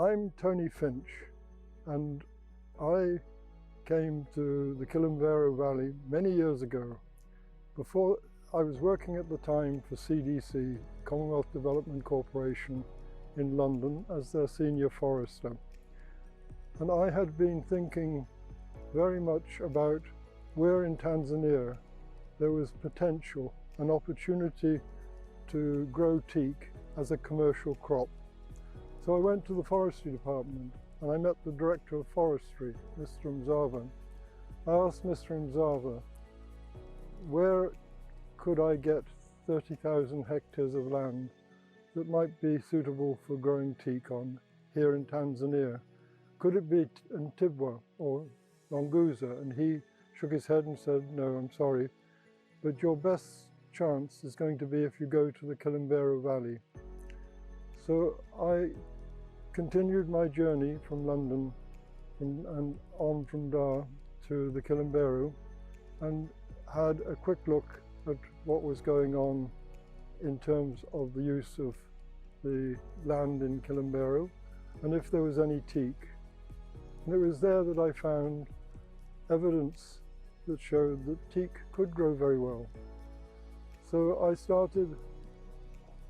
I'm Tony Finch, and I came to the Kilimanjaro Valley many years ago. Before, I was working at the time for CDC, Commonwealth Development Corporation in London, as their senior forester. And I had been thinking very much about where in Tanzania there was potential, an opportunity to grow teak as a commercial crop. So I went to the forestry department and I met the director of forestry, Mr. Mzava. I asked Mr. Mzava, where could I get 30,000 hectares of land that might be suitable for growing teak on here in Tanzania? Could it be in Tibwa or Longuza? And he shook his head and said, no, I'm sorry, but your best chance is going to be if you go to the Kilimanjaro Valley. So I continued my journey from London and on from Dar to the Kilimanjaro and had a quick look at what was going on in terms of the use of the land in Kilimanjaro and if there was any teak. And it was there that I found evidence that showed that teak could grow very well. So I started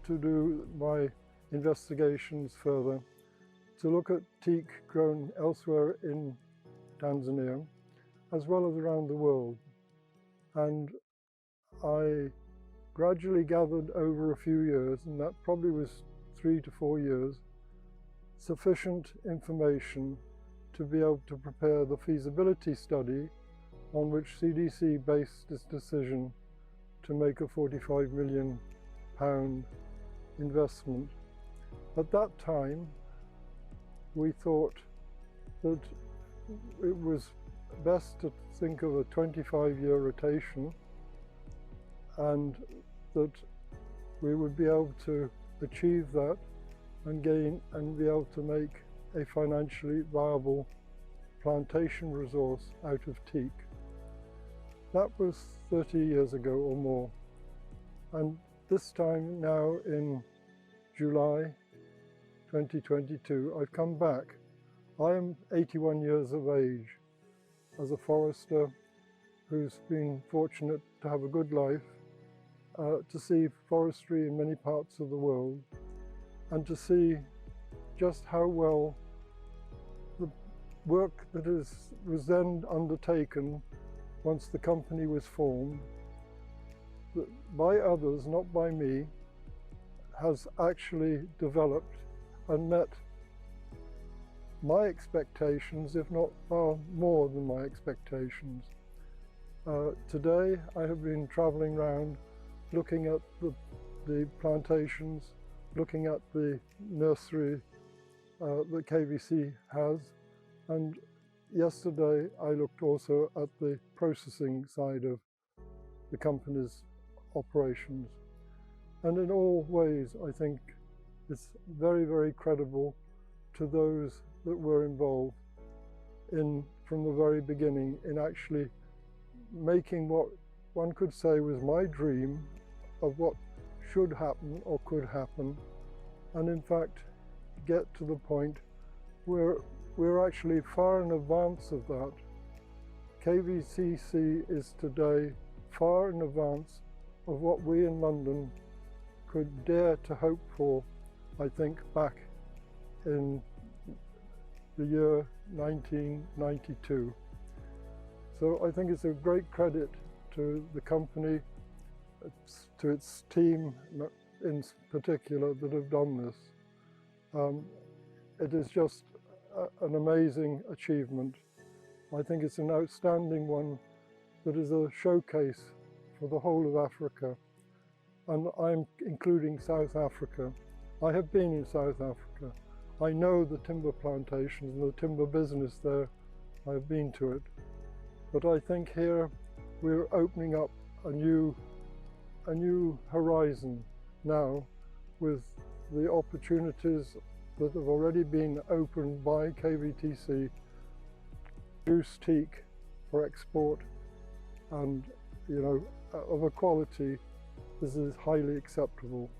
to do my investigations further to look at teak grown elsewhere in Tanzania as well as around the world. And I gradually gathered over a few years, and that probably was 3 to 4 years, sufficient information to be able to prepare the feasibility study on which CDC based its decision to make a £45 million investment. At that time, we thought that it was best to think of a 25-year rotation and that we would be able to achieve that and be able to make a financially viable plantation resource out of teak. That was 30 years ago or more. And this time now in July 2022, I've come back. I am 81 years of age as a forester who's been fortunate to have a good life, to see forestry in many parts of the world and to see just how well the work that was then undertaken once the company was formed, by others, not by me, has actually developed and met my expectations, if not far more than my expectations. Today I have been travelling around looking at the plantations, looking at the nursery that KVTC has, and yesterday I looked also at the processing side of the company's operations. And in all ways I think it's very, very credible to those that were involved from the very beginning in actually making what one could say was my dream of what should happen or could happen, and in fact get to the point where we're actually far in advance of that. KVTC is today far in advance of what we in London could dare to hope for, I think, back in the year 1992. So I think it's a great credit to the company, to its team in particular that have done this. It is just an amazing achievement. I think it's an outstanding one that is a showcase for the whole of Africa, and I'm including South Africa. I have been in South Africa. I know the timber plantations and the timber business there. I've been to it. But I think here we're opening up a new horizon now with the opportunities that have already been opened by KVTC, produce teak for export, and of a quality this is highly acceptable.